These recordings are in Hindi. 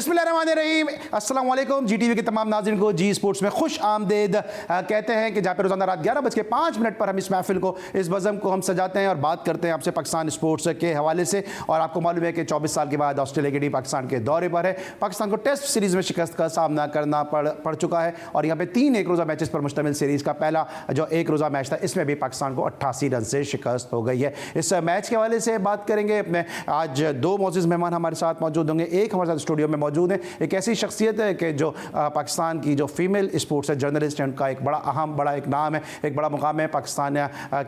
बिस्मिल्लाहिर्रहमानिर्रहीम, अस्सलाम वालेकुम। जी टीवी के तमाम नाज़रीन को जी स्पोर्ट्स में खुश आमदेद कहते हैं कि जहाँ पे रोज़ाना रात 11:05 पर हम इस महफिल को, इस बज़म को हम सजाते हैं और बात करते हैं आपसे पाकिस्तान स्पोर्ट्स के हवाले से। और आपको मालूम है कि 24 साल के बाद ऑस्ट्रेलिया की टीम पाकिस्तान के दौरे पर है। पाकिस्तान को टेस्ट सीरीज़ में शिकस्त का सामना करना पड़ चुका है और यहाँ पे 3 एक रोज़ा मैचेस पर मुश्तमिल सीरीज़ का पहला जो एक रोज़ा मैच था, इसमें भी पाकिस्तान को 88 रन से शिकस्त हो गई है। इस मैच के हवाले से बात करेंगे। आज 2 मोअज़्ज़िज़ मेहमान हमारे साथ मौजूद होंगे। एक हमारे साथ स्टूडियो में मौजूद है, एक ऐसी शख्सियत है कि जो पाकिस्तान की जो फीमेल स्पोर्ट्स है जर्नलिस्ट है, उनका एक बड़ा अहम बड़ा एक नाम है, एक बड़ा मुकाम है। पाकिस्तान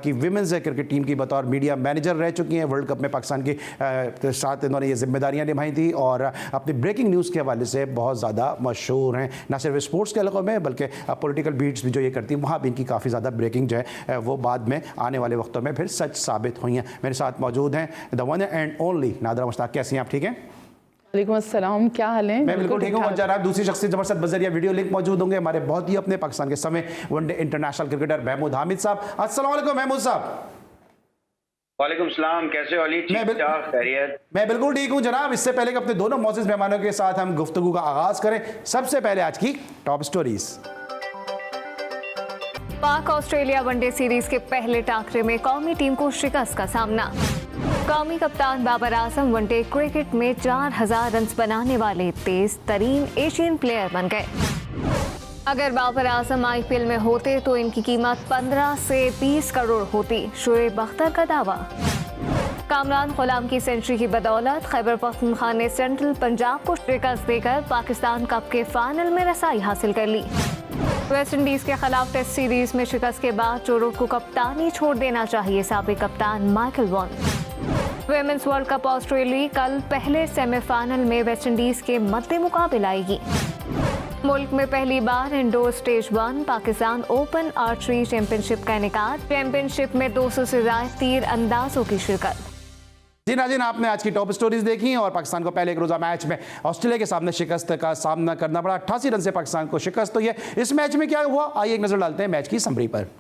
की विमेंस क्रिकेट टीम की बतौर मीडिया मैनेजर रह चुकी हैं। वर्ल्ड कप में पाकिस्तान की साथ इन्होंने ये जिम्मेदारियां निभाई थी और अपनी ब्रेकिंग न्यूज़ के हवाले से बहुत ज़्यादा मशहूर हैं, न सिर्फ स्पोर्ट्स के इलाकों में बल्कि पॉलिटिकल बीट्स भी जो ये करती हैं वहाँ भी इनकी काफ़ी ज़्यादा ब्रेकिंग जो है वो बाद में आने वाले वक्तों में फिर सच साबित हुई हैं। मेरे साथ मौजूद हैं the one and only NADRA Mushtaq. कैसी हैं आप? ठीक हैं? वालेकुम अस्सलाम, क्या हाल है? मैं बिल्कुल ठीक हूँ। जरा दूसरी शख्सियत जबरदस्त बजरिया वीडियो लिंक मौजूद होंगे हमारे बहुत ही अपने पाकिस्तान के समय one day international cricketer Mahmood Hamid साहब। अस्सलाम वालेकुम महमूद साहब। वालेकुम सलाम, कैसे हो अली? खैरियत? मैं बिल्कुल ठीक हूँ जनाब। इससे पहले कि अपने दोनों मौजूद मेहमानों के साथ हम गुफ्तगू का आगाज करें, सबसे पहले आज की टॉप स्टोरीज। पाक ऑस्ट्रेलिया वनडे सीरीज के पहले टाकरे में कौमी टीम को शिकस्त का सामना। कौमी कप्तान बाबर आजम वनडे क्रिकेट में 4000 रन बनाने वाले तेज तरीन एशियन प्लेयर बन गए। अगर बाबर आजम IPL में होते तो इनकी कीमत 15 से 20 करोड़ होती, शुएब अख्तर का दावा। कामरान गुलाम की सेंचुरी की बदौलत खैबर पख्तूनख्वा ने सेंट्रल पंजाब को शिकस्त देकर पाकिस्तान कप के फाइनल में रसाई हासिल कर ली। वेस्ट इंडीज के खिलाफ टेस्ट सीरीज में शिकस्त के बाद जो रूट को कप्तानी छोड़ देना चाहिए साबिक कप्तान Michael Vaughan. Women's World Cup Australia कल पहले सेमीफाइनल में वेस्ट इंडीज के मद्दे मुकाबले आएगी। मुल्क में पहली बार indoor stage 1 Pakistan open archery championship का इनेकाद। चैंपियनशिप में 200 से ज्यादा तीर अंदाजों की शिरकत। जी नाज़रीन, आपने आज की टॉप स्टोरीज देखी और पाकिस्तान को पहले एक रोज़ा मैच में ऑस्ट्रेलिया के सामने शिकस्त का सामना करना पड़ा। 88 रन से पाकिस्तान को शिकस्त हुई है। इस मैच में क्या हुआ, आइए एक नजर डालते हैं मैच की समरी पर।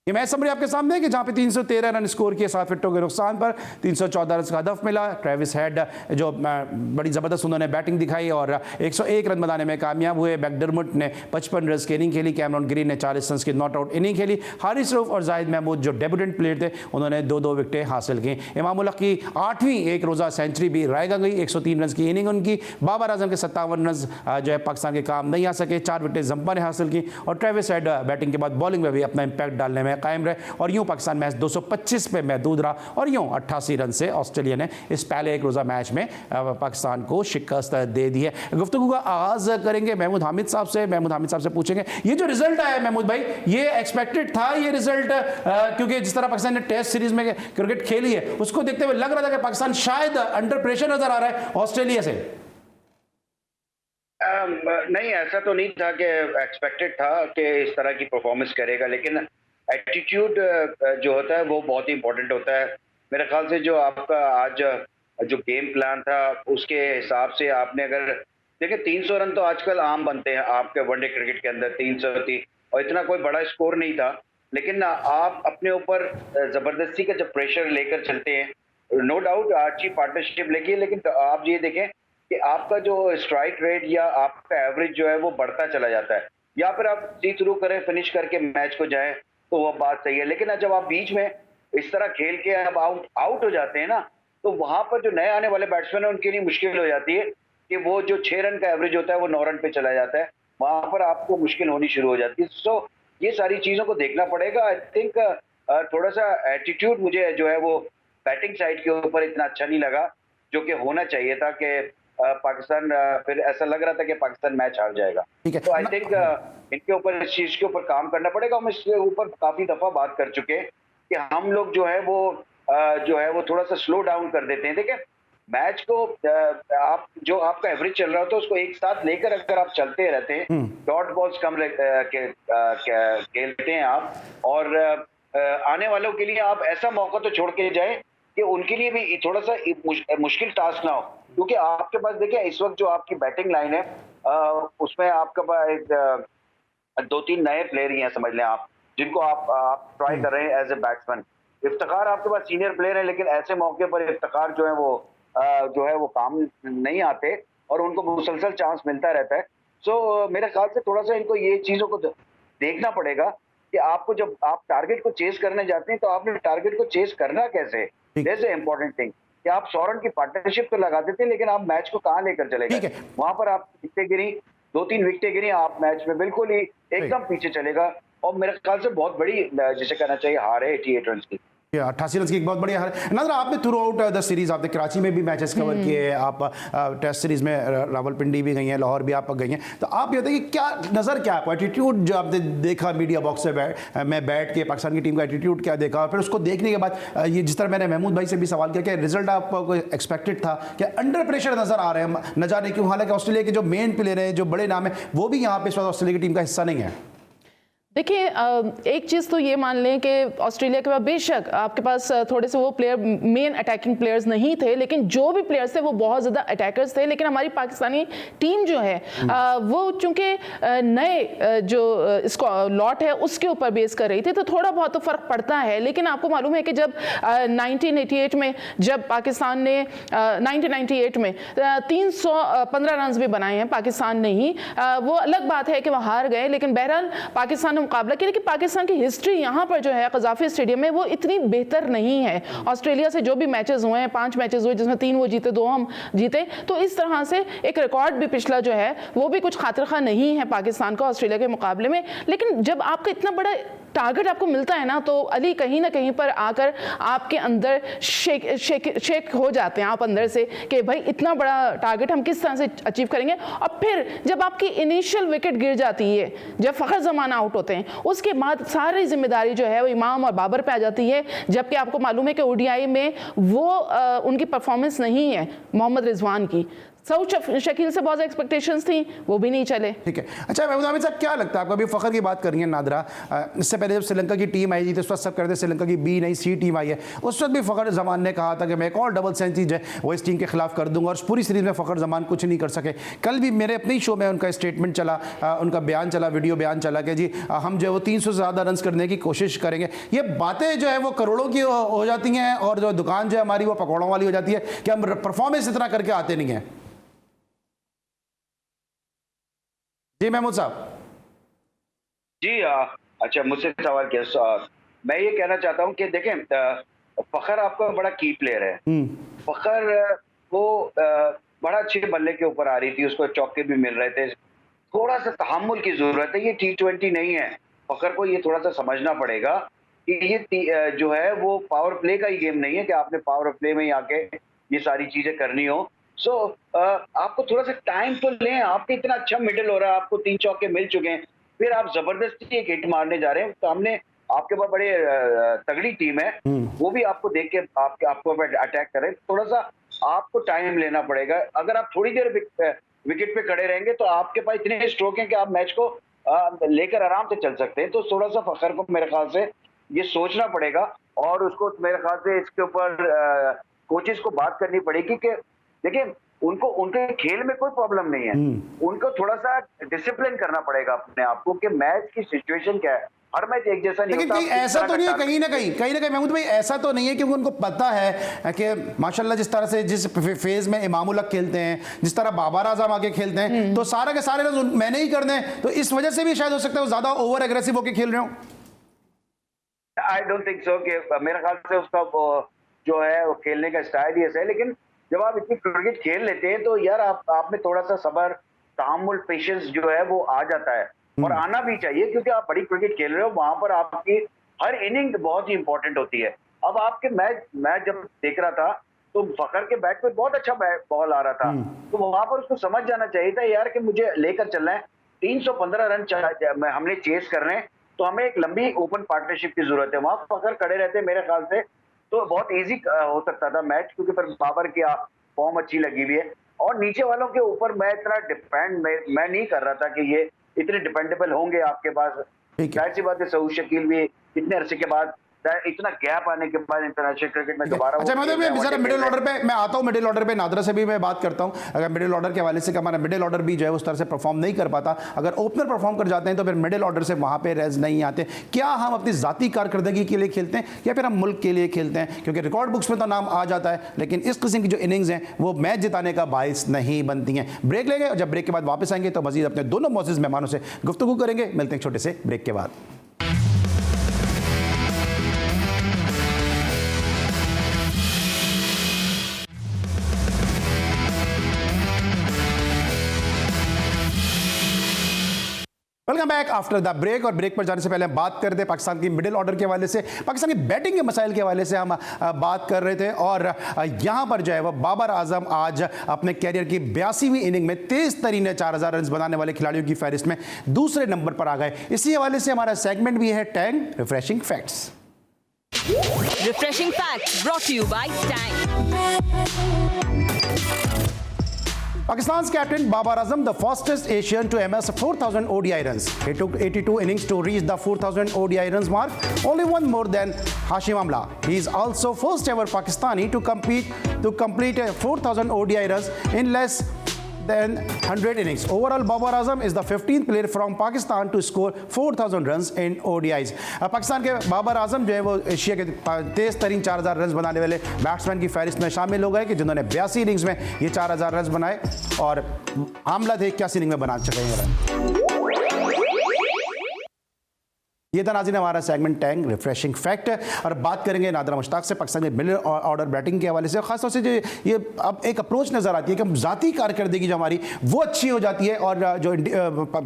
ये मैच समरी आपके सामने है कि जहां पे 313 रन स्कोर किए 7 विकेटों के नुकसान पर 314 रन का हदफ मिला। ट्रेविस हेड जो बड़ी ज़बरदस्त उन्होंने बैटिंग दिखाई और 101 रन बनाने में कामयाब हुए। मैकडरमट ने 55 रन की इनिंग खेली। कैमरॉन ग्रीन ने 40 रन की नॉट आउट इनिंग खेली। हारिस रऊफ और जाहिद महमूद जो डेब्यूटेंट प्लेयर थे उन्होंने 2-2 विकेटें हासिल की। इमाम उल हक की 8वीं एक रोज़ा सेंचुरी भी रायगा गई। 103 रन की इनिंग उनकी। बाबर आजम के 57 रन जो है पाकिस्तान के काम नहीं आ सके। 4 विकेटें जंपा ने हासिल की और ट्रेविस हेड बैटिंग के बाद बॉलिंग में भी अपना इंपैक्ट डालने में कायम रहे और यूं पाकिस्तान मैच 225 पे महदूद रहा और यूं 88 रन से ऑस्ट्रेलिया ने इस पहले एक रोज़ा मैच में पाकिस्तान को शिकस्त दे दी है। गुफ्तगू का आगाज करेंगे महमूद हामिद साहब से। महमूद हामिद साहब से पूछेंगे ये जो रिजल्ट आया महमूद भाई, ये एक्सपेक्टेड था ये रिजल्ट? क्योंकि जिस तरह पाकिस्तान ने टेस्ट सीरीज में क्रिकेट खेली है उसको देखते हुए लग रहा था कि पाकिस्तान शायद अंडर प्रेशर नजर आ रहा है ऑस्ट्रेलिया से। नहीं, ऐसा तो नहीं था कि एक्सपेक्टेड था कि इस तरह की परफॉर्मेंस करेगा, लेकिन एटीट्यूड जो होता है वो बहुत ही इंपॉर्टेंट होता है। मेरे ख्याल से जो आपका आज जो गेम प्लान था उसके हिसाब से आपने अगर देखिए 300 रन तो आजकल आम बनते हैं आपके वनडे क्रिकेट के अंदर। 300 थी और इतना कोई बड़ा स्कोर नहीं था, लेकिन आप अपने ऊपर ज़बरदस्ती का जब प्रेशर लेकर चलते हैं, नो डाउट अच्छी पार्टनरशिप लेके, लेकिन आप ये देखें कि आपका जो स्ट्राइक रेट या आपका एवरेज जो है वो बढ़ता चला जाता है। या फिर आप सी थ्रू करें, फिनिश करके मैच को जाएं तो वो बात सही है, लेकिन जब आप बीच में इस तरह खेल के अब आउट हो जाते हैं ना, तो वहां पर जो नए आने वाले बैट्समैन है उनके लिए मुश्किल हो जाती है कि वो जो 6 रन का एवरेज होता है वो 9 रन पे चला जाता है। वहां पर आपको मुश्किल होनी शुरू हो जाती है। सो ये सारी चीजों को देखना पड़ेगा। आई थिंक थोड़ा सा एटीट्यूड मुझे जो है वो बैटिंग साइड के ऊपर इतना अच्छा नहीं लगा जो कि होना चाहिए था कि पाकिस्तान फिर ऐसा लग रहा था कि पाकिस्तान मैच हार जाएगा। तो आई थिंक इनके ऊपर इस चीज के ऊपर काम करना पड़ेगा। हम इसके ऊपर काफी दफा बात कर चुके हैं कि हम लोग जो है वो थोड़ा सा स्लो डाउन कर देते हैं। देखिए मैच को आप जो आपका एवरेज चल रहा होता है उसको एक साथ लेकर अगर आप चलते रहते हैं, डॉट बॉल्स कम खेलते हैं आप, और आने वालों के लिए आप ऐसा मौका तो छोड़ के जाए कि उनके लिए भी थोड़ा सा मुश्किल टास्क ना हो। क्योंकि आपके पास देखिए इस वक्त जो आपकी बैटिंग लाइन है उसमें आपके पास 2-3 नए प्लेयर ही हैं, समझ लें आप, जिनको आप ट्राई कर रहे हैं एज ए बैट्समैन। इफ्तिखार आपके पास सीनियर प्लेयर है, लेकिन ऐसे मौके पर इफ्तिखार जो है वो जो है वो काम नहीं आते और उनको मुसलसल चांस मिलता रहता है। सो मेरे ख्याल से थोड़ा सा इनको ये चीजों को देखना पड़ेगा कि आपको जब आप टारगेट को चेस करने जाते हैं तो आपने टारगेट को चेस करना कैसे, दैट्स द इम्पोर्टेंट थिंग। कि आप 100 रन की पार्टनरशिप तो लगाते थे लेकिन आप मैच को कहां लेकर चले गए, वहां पर आप विकेटें गिरी, 2-3 विकेटें गिरी, आप मैच में बिल्कुल ही एकदम पीछे चलेगा। और मेरे ख्याल से बहुत बड़ी जिसे कहना चाहिए हार है 88 रन की। 88 रन की एक बहुत बढ़िया हार। नाज़रा, आपने थ्रू आउट द सीरीज आपने कराची में भी मैचेस कवर किए, आप टेस्ट सीरीज में रावलपिंडी भी गई हैं, लाहौर भी आप गई हैं, तो आप ये बताइए कि क्या नज़र क्या आपको एटीट्यूड जो आपने देखा मीडिया बॉक्स से बैठ के पाकिस्तान की टीम का एटीट्यूड क्या देखा, और फिर उसको देखने के बाद ये जिस तरह मैंने महमूद भाई से भी सवाल किया कि रिजल्ट आपको एक्सपेक्टेड था कि अंडर प्रेशर नज़र आ रहे हैं, न जाने क्यों, हालांकि ऑस्ट्रेलिया के जो मेन प्लेयर हैं, जो बड़े नाम है, वो भी यहाँ पे इस वक्त ऑस्ट्रेलिया की टीम का हिस्सा नहीं है। देखिए, एक चीज़ तो ये मान लें कि ऑस्ट्रेलिया के पास बेशक आपके पास थोड़े से वो प्लेयर मेन अटैकिंग प्लेयर्स नहीं थे, लेकिन जो भी प्लेयर्स थे वो बहुत ज़्यादा अटैकर्स थे। लेकिन हमारी पाकिस्तानी टीम जो है वो चूँकि नए जो इसको लॉट है उसके ऊपर बेस कर रही थी, तो थोड़ा बहुत तो फ़र्क पड़ता है। लेकिन आपको मालूम है कि जब 1988 में जब पाकिस्तान ने 1998 में 315 रन भी बनाए हैं पाकिस्तान ने ही, वो अलग बात है कि वो हार गए, लेकिन बहरहाल पाकिस्तान ने मुकाबला किया। लेकिन पाकिस्तान की हिस्ट्री यहाँ पर जो है कज़ाफ़ी स्टेडियम में वो इतनी बेहतर नहीं है। ऑस्ट्रेलिया से जो भी मैचेस हुए हैं, 5 मैचेस हुए जिसमें 3 वो जीते, 2 हम जीते, तो इस तरह से एक रिकॉर्ड भी पिछला जो है वो भी कुछ खातिर खा नहीं है पाकिस्तान का ऑस्ट्रेलिया के मुकाबले में। लेकिन जब आपका इतना बड़ा टारगेट आपको मिलता है ना, तो अली कहीं ना कहीं पर आकर आपके अंदर शेक हो जाते हैं आप अंदर से कि भाई इतना बड़ा टारगेट हम किस तरह से अचीव करेंगे। और फिर जब आपकी इनिशियल विकेट गिर जाती है, जब फ़खर ज़मान आउट होते हैं, उसके बाद सारी जिम्मेदारी जो है वो इमाम और बाबर पे आ जाती है। जबकि आपको मालूम है कि ओडीआई में वो उनकी परफॉर्मेंस नहीं है मोहम्मद रिजवान की। सऊद शकील से बहुत एक्सपेक्टेशंस थी, वो भी नहीं चले। ठीक है, अच्छा महमूद आमिर साहब, क्या लगता है आपको, अभी फ़खर की बात कर रही है नादरा, इससे पहले जब श्रीलंका की टीम आई थी तो उस वक्त सब कहते थे श्रीलंका की बी नहीं सी टीम आई है, उस वक्त भी फ़खर ज़मान ने कहा था कि मैं एक और डबल सेंचुरी जो है वो इस टीम के खिलाफ कर दूंगा, और पूरी सीरीज़ में फ़खर ज़मान कुछ नहीं कर सके। कल भी मेरे अपने ही शो में उनका स्टेटमेंट चला, उनका बयान चला, वीडियो बयान चला कि जी हम जो है वो 300 से ज़्यादा रन करने की कोशिश करेंगे। ये बातें जो है वो करोड़ों की हो जाती हैं, और जो दुकान जो है हमारी वो पकौड़ों वाली हो जाती है कि हम परफॉर्मेंस इतना करके आते नहीं हैं। जी महमूद साहब। जी अच्छा, मुझसे सवाल किया। मैं ये कहना चाहता हूँ कि देखें, फ़खर आपका बड़ा की प्लेयर है। फ़खर को बड़ा अच्छे बल्ले के ऊपर आ रही थी, उसको चौके भी मिल रहे थे, थोड़ा सा तहम्मुल की जरूरत है। ये T20 नहीं है, फ़खर को ये थोड़ा सा समझना पड़ेगा कि ये जो है वो पावर प्ले का ही गेम नहीं है कि आपने पावर प्ले में ही आके ये सारी चीजें करनी हो। सो आपको थोड़ा सा टाइम तो लें। आपके इतना अच्छा मिडल हो रहा है, आपको 3 चौके मिल चुके हैं, फिर आप जबरदस्ती एक हिट मारने जा रहे हैं। सामने आपके पास बड़े तगड़ी टीम है, वो भी आपको देख के आपको अटैक करें। थोड़ा सा आपको टाइम लेना पड़ेगा। अगर आप थोड़ी देर विकेट पे खड़े रहेंगे तो आपके पास इतने स्ट्रोक हैं कि आप मैच को लेकर आराम से चल सकते हैं। तो थोड़ा सा फ़खर को मेरे ख्याल से ये सोचना पड़ेगा, और उसको मेरे ख्याल से इसके ऊपर कोचेस को बात करनी पड़ेगी कि देखिए उनके खेल में कोई प्रॉब्लम नहीं है, उनको थोड़ा सा डिसिप्लिन करना पड़ेगा अपने आप को कि मैच की सिचुएशन क्या है। हर मैच एक जैसा नहीं लेकिन होता। कहीं ऐसा तो नहीं है, कहीं ना कहीं महमूद भाई ऐसा तो नहीं है, क्योंकि उनको पता है कि माशाल्लाह जिस तरह से जिस फेज में इमाम उल हक खेलते हैं, जिस तरह बाबर आजम आके खेलते हैं, तो सारे के सारे रन मैंने ही करने हैं, तो इस वजह से भी शायद हो सकता है वो ज्यादा ओवर एग्रेसिव होकर खेल रहे हो। आई डोंट थिंक सो कि मेरे ख्याल से उसका जो है वो खेलने का स्टाइल ही ऐसा है। लेकिन जब आप इतनी क्रिकेट खेल लेते हैं तो यार आप में थोड़ा सा सब्र, तहम्मुल, पेशेंस जो है वो आ जाता है, और आना भी चाहिए, क्योंकि आप बड़ी क्रिकेट खेल रहे हो। वहां पर आपकी हर इनिंग बहुत ही इंपॉर्टेंट होती है। अब आपके मैच जब देख रहा था तो फ़खर के बैट पे बहुत अच्छा बॉल आ रहा था, तो वहां पर उसको समझ जाना चाहिए था यार कि मुझे लेकर चलना है, 315 रन हमने चेस करने हैं, तो हमें एक लंबी ओपन पार्टनरशिप की जरूरत है। वहां फ़खर खड़े रहते मेरे ख्याल से तो बहुत इजी हो सकता था मैच, क्योंकि फिर बाबर की फॉर्म अच्छी लगी हुई है, और नीचे वालों के ऊपर मैं इतना डिपेंड मैं नहीं कर रहा था कि ये इतने डिपेंडेबल होंगे आपके पास। जाहिर सी बात है, सऊद शकील भी कितने अरसे के बाद इतना गैप आने के बाद इंटरनेशनल क्रिकेट में दोबारा अच्छा, मैं जरा मिडिल ऑर्डर पे मैं आता हूँ। मिडिल ऑर्डर पे नादरा से भी मैं बात करता हूँ। अगर मिडिल ऑर्डर के हवाले से हमारा मिडिल ऑर्डर भी जो है उस तरह से परफॉर्म नहीं कर पाता, अगर ओपनर परफॉर्म कर जाते हैं तो फिर मिडिल ऑर्डर से वहाँ पे रेज नहीं आते। क्या हम अपनी जाती कारकर्दगी के लिए खेलते हैं या फिर हम मुल्क के लिए खेलते हैं? क्योंकि रिकॉर्ड बुक्स में तो नाम आ जाता है, लेकिन इस किस्म की जो इनिंग्स हैं वो मैच जिताने का बाइस नहीं बनती हैं। ब्रेक लेंगे और जब ब्रेक के बाद वापस आएंगे तो मजीद अपने दोनों मौजूद मेहमानों से गुफ्तगू करेंगे। मिलते हैं छोटे से ब्रेक के बाद। Welcome back after the break. और ब्रेक पर जाने से पहले हम बात कर रहे थे पाकिस्तान की मिडिल ऑर्डर के हवाले से, पाकिस्तान की बैटिंग के मसाइल के हवाले से हम बात कर रहे थे। और यहाँ पर जो है वो बाबर आजम आज अपने कैरियर की 82वीं इनिंग में तेज तरीन 4000 रन बनाने वाले खिलाड़ियों की फहरिस्त में दूसरे नंबर पर आ गए। इसी हवाले से हमारा सेगमेंट भी है Tang refreshing facts. Refreshing facts brought to you by Tang. Pakistan's captain Babar Azam, the fastest Asian to amass 4,000 ODI runs. He took 82 innings to reach the 4,000 ODI runs mark, only one more than Hashim Amla. He is also first ever Pakistani to complete 4,000 ODI runs in less than 100 innings. Overall, Babar Azam is the 15th player from Pakistan to score 4,000 runs in ODIs. Pakistan के बाबर आजम जो है वो एशिया के तेज तरीन 4,000 रन बनाने वाले बैट्समैन की फहरिस्त में शामिल हो गए कि जिन्होंने 82 इनिंग्स में ये 4,000 रन बनाए। और आमला थे 81 इनिंग में बना चुके हैं रन। ये था नाज़रीन हमारा सेगमेंट टैंग रिफ्रेशिंग फैक्ट। और बात करेंगे नादरा मुश्ताक से पाकिस्तान के मिडिल ऑर्डर बैटिंग के हवाले से। खासतौर से जो ये अब एक अप्रोच नज़र आती है कि ज़ाती कारकर्दगी जो हमारी वो अच्छी हो जाती है और जो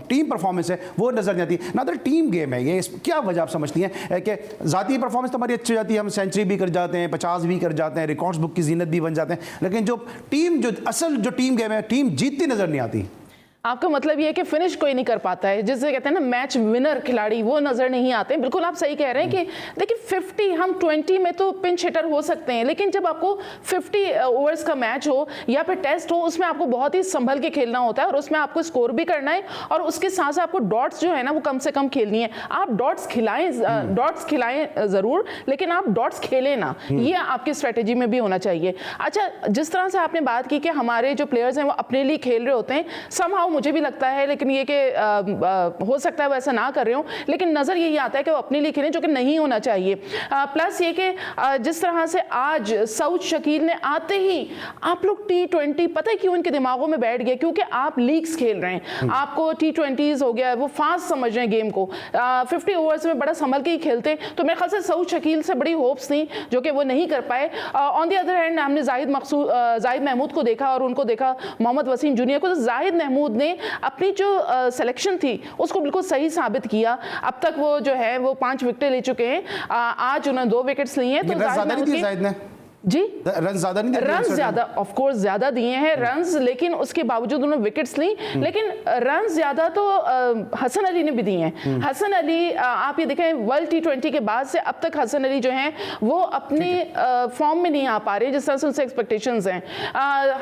टीम परफॉर्मेंस है वो नज़र नहीं आती। नादर टीम गेम है, ये क्या वजह आप समझती हैं कि ज़ाती परफॉर्मेंस तो हमारी अच्छी हो जाती है, हम सेंचुरी भी कर जाते हैं, 50 भी कर जाते हैं, रिकॉर्ड्स बुक की जीनत भी बन जाते हैं, लेकिन जो टीम जो असल जो टीम गेम है टीम जीतती नज़र नहीं आती। आपका मतलब ये है कि फिनिश कोई नहीं कर पाता है, जिसे कहते हैं ना मैच विनर खिलाड़ी, वो नजर नहीं आते। बिल्कुल आप सही कह रहे हैं कि देखिए 50 हम 20 में तो पिंच हिटर हो सकते हैं, लेकिन जब आपको 50 ओवर्स का मैच हो या फिर टेस्ट हो, उसमें आपको बहुत ही संभल के खेलना होता है और उसमें आपको स्कोर भी करना है और उसके साथ साथ आपको डॉट्स जो है ना वो कम से कम खेलनी है। आप डॉट्स खिलाएं ज़रूर, लेकिन आप डॉट्स खेलें ना, ये आपकी स्ट्रेटेजी में भी होना चाहिए। अच्छा, जिस तरह से आपने बात की कि हमारे जो प्लेयर्स हैं वो अपने लिए खेल रहे होते हैं, समहाउ मुझे भी लगता है, लेकिन ये कि हो सकता है वो ऐसा ना कर रहे हो, लेकिन नज़र यही आता है कि वो अपने लिए खेलें, जो कि नहीं होना चाहिए। प्लस ये कि जिस तरह से आज सऊद शकील ने आते ही आप लोग T20, पता है क्यों इनके दिमागों में बैठ गया? क्योंकि आप लीग्स खेल रहे हैं, आपको T20s हो गया, वो फास्ट समझ रहे हैं गेम को। 50 ओवर्स में बड़ा संभल के ही खेलते हैं, तो मेरे ख्याल से सऊद शकील से बड़ी होप्स थी जो कि वो नहीं कर पाए। ऑन दी अदर हैंड हमने जाहिद महमूद को देखा और उनको देखा मोहम्मद वसीम जूनियर को। तो जाहिद महमूद ने अपनी जो सिलेक्शन थी उसको बिल्कुल सही साबित किया। अब तक वो जो है वो 5 विकेट ले चुके हैं, आज उन्होंने 2 विकेट्स लिए हैं। तो जाहिद ने जी रन ज्यादा नहीं दिए, रन ज्यादा ऑफ कोर्स ज्यादा दिए हैं रन्स, लेकिन उसके बावजूद उन्होंने विकेट्स ली। लेकिन रन ज्यादा तो हसन अली ने भी दिए हैं। हसन अली आप ये देखें वर्ल्ड T20 के बाद से अब तक हसन अली जो हैं वो अपने फॉर्म में नहीं आ पा रहे जिस तरह से उनसे एक्सपेक्टेशंस हैं।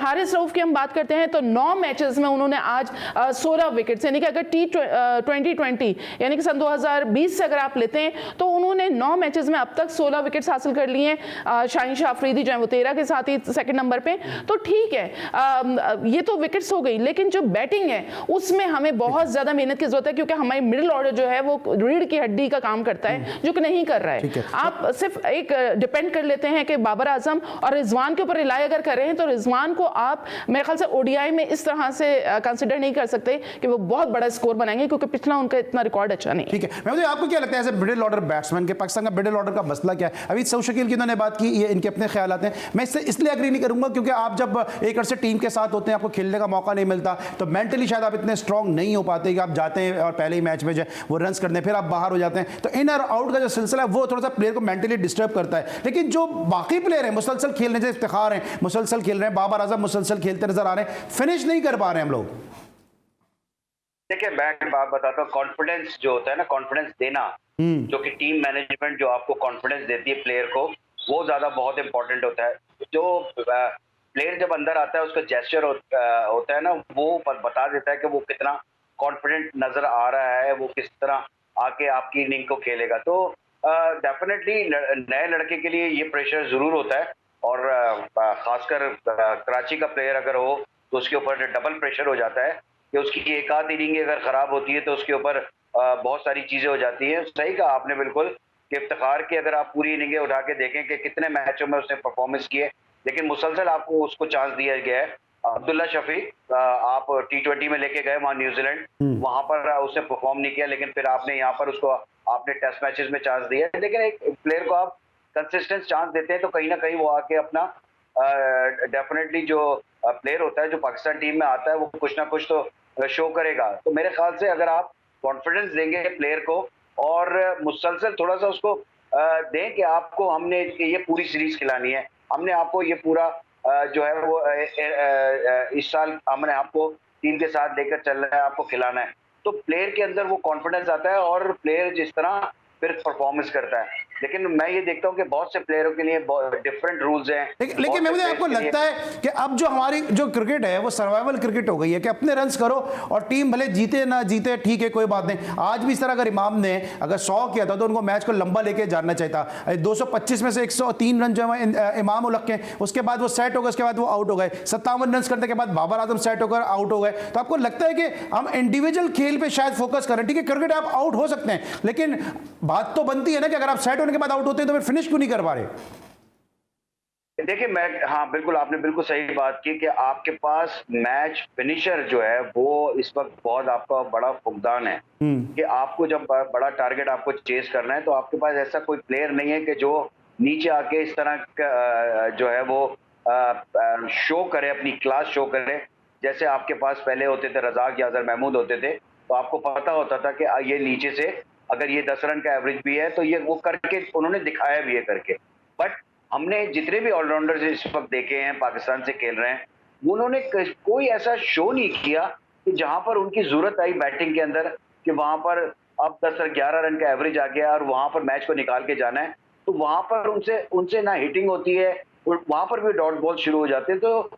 हारिस रऊफ की हम बात करते हैं तो 9 मैचेस में उन्होंने आज 16 विकेट्स, यानी कि अगर T20 यानी कि सन 2020 से अगर आप लेते हैं तो उन्होंने 9 मैचेस में अब तक 16 विकेट्स हासिल कर लिए हैं। शाहीन शाह अफरीदी जो है वो 13 के साथ ही सेकंड नंबर पे। तो ठीक है, ये तो विकेट्स हो गई, लेकिन जो बैटिंग है उसमें हमें बहुत ज्यादा मेहनत की जरूरत है, क्योंकि हमारी मिडिल ऑर्डर जो है वो रीढ़ की हड्डी का काम करता है, जो कि नहीं कर रहा है। आप सिर्फ एक डिपेंड कर लेते हैं कि बाबर आजम और रिजवान के ऊपर रिलाई अगर कर रहे हैं, तो रिजवान को आप मेरे ख्याल से ओडीआई में इस तरह से कंसिडर नहीं कर सकते कि वो बहुत बड़ा स्कोर बनाएंगे, क्योंकि पिछला उनका इतना रिकॉर्ड अच्छा नहीं। ठीक है, मैं आपको क्या लगता है as a middle order batsman के पाकिस्तान का मिडिल ऑर्डर का मसला क्या है? अभी सऊद शकील की उन्होंने बात की, ये इनके अपने ख्याल आते हैं। मैं इससे इसलिए एग्री नहीं करूंगा क्योंकि आप जब एक अर्से टीम के साथ होते हैं, आपको खेलने का मौका नहीं मिलता, तो मेंटली शायद आप इतने स्ट्रांग नहीं हो पाते कि आप जाते हैं और पहले ही मैच में जो वो रन्स करते हैं, फिर आप बाहर हो जाते हैं। तो इन और आउट का जो सिलसिला है वो थोड़ा सा प्लेयर को मेंटली डिस्टर्ब करता है। लेकिन जो बाकी प्लेयर हैं मुसलसल खेलने से इफ्तिखार हैं, मुसलसल खेल रहे हैं, बाबर आजम मुसलसल खेलते नजर आ रहे हैं, फिनिश नहीं कर पा रहे हैं हम लोग। देखिए मैं बात बताता हूँ, कॉन्फिडेंस जो होता है ना, कॉन्फिडेंस देना, जो कि टीम मैनेजमेंट जो आपको कॉन्फिडेंस देती है प्लेयर को, वो ज्यादा बहुत इंपॉर्टेंट होता है। जो प्लेयर जब अंदर आता है उसका जेस्चर होता है ना, वो बता देता है कि वो कितना कॉन्फिडेंट नजर आ रहा है, वो किस तरह आके आपकी इनिंग को खेलेगा। तो डेफिनेटली नए लड़के के लिए ये प्रेशर जरूर होता है, और खासकर कराची का प्लेयर अगर हो तो उसके ऊपर डबल प्रेशर हो जाता है कि उसकी एक आध इनिंग अगर खराब होती है तो उसके ऊपर बहुत सारी चीजें हो जाती हैं। सही कहा आपने बिल्कुल कि इफ्तिखार की अगर आप पूरी इनिंगें उठा के देखें कि कितने मैचों में उसने परफॉर्मेंस किए, लेकिन मुसलसल आपको उसको चांस दिया गया है। अब्दुल्ला शफीक आप T20 में लेके गए वहां न्यूजीलैंड, वहां पर उसने परफॉर्म नहीं किया, लेकिन फिर आपने यहाँ पर उसको आपने टेस्ट मैचेस में चांस दिया। लेकिन एक प्लेयर को आप कंसिस्टेंट चांस देते हैं तो कहीं ना कहीं वो आके अपना डेफिनेटली जो प्लेयर होता है जो पाकिस्तान टीम में आता है वो कुछ ना कुछ तो शो करेगा। तो मेरे ख्याल से अगर आप कॉन्फिडेंस देंगे प्लेयर को और मुसलसल थोड़ा सा उसको दें कि आपको हमने ये पूरी सीरीज खिलानी है, हमने आपको ये पूरा जो है वो इस साल हमने आपको टीम के साथ लेकर चलना है, आपको खिलाना है, तो प्लेयर के अंदर वो कॉन्फिडेंस आता है और प्लेयर जिस तरह फिर परफॉर्मेंस करता है। लेकिन मैं ये देखता हूँ कि बहुत से प्लेयरों के लिए डिफरेंट रूल्स हैं। लेकिन मुझे आपको लगता है कि अब जो हमारी जो क्रिकेट है वो सर्वाइवल क्रिकेट हो गई है कि अपने रन्स करो और टीम भले जीते ना जीते ठीक है कोई बात नहीं। आज भी इस तरह अगर इमाम ने अगर 100 किया था तो उनको मैच को लंबा लेके जाना चाहिए था। 225 में से 103 रन जो है इमाम उलग के, उसके बाद वो सेट हो गए, उसके बाद वो आउट हो गए। 57 रन करने के बाद बाबर आजम सेट होकर आउट हो गए। तो आपको लगता है कि हम इंडिविजुअल खेल पे शायद फोकस करें? ठीक है क्रिकेट आप आउट हो सकते हैं, लेकिन बात तो बनती है ना कि अगर आप सेट होने के बाद आउट होते हैं तो फिर फिनिश क्यों नहीं कर पा रहे? देखिए हाँ बिल्कुल आपने बिल्कुल सही बात की कि आपके पास मैच फिनिशर जो है वो इस वक्त बहुत आपका बड़ा फुकदान है कि आपको जब बड़ा टारगेट आपको चेस करना है तो आपके पास ऐसा कोई प्लेयर नहीं है कि जो नीचे आके इस तरह का जो है वो शो करे, अपनी क्लास शो करे। जैसे आपके पास पहले होते थे रजाक या अजहर महमूद होते थे, तो आपको पता होता था कि ये नीचे से अगर ये 10 रन का एवरेज भी है तो ये वो करके उन्होंने दिखाया भी है करके। बट हमने जितने भी ऑलराउंडर्स इस वक्त देखे हैं पाकिस्तान से खेल रहे हैं, उन्होंने कोई ऐसा शो नहीं किया कि जहां पर उनकी जरूरत आई बैटिंग के अंदर कि वहां पर अब 10-11 रन का एवरेज आ गया और वहां पर मैच को निकाल के जाना है, तो वहां पर उनसे ना हिटिंग होती है और वहां पर भी डॉट बॉल शुरू हो जाते हैं। तो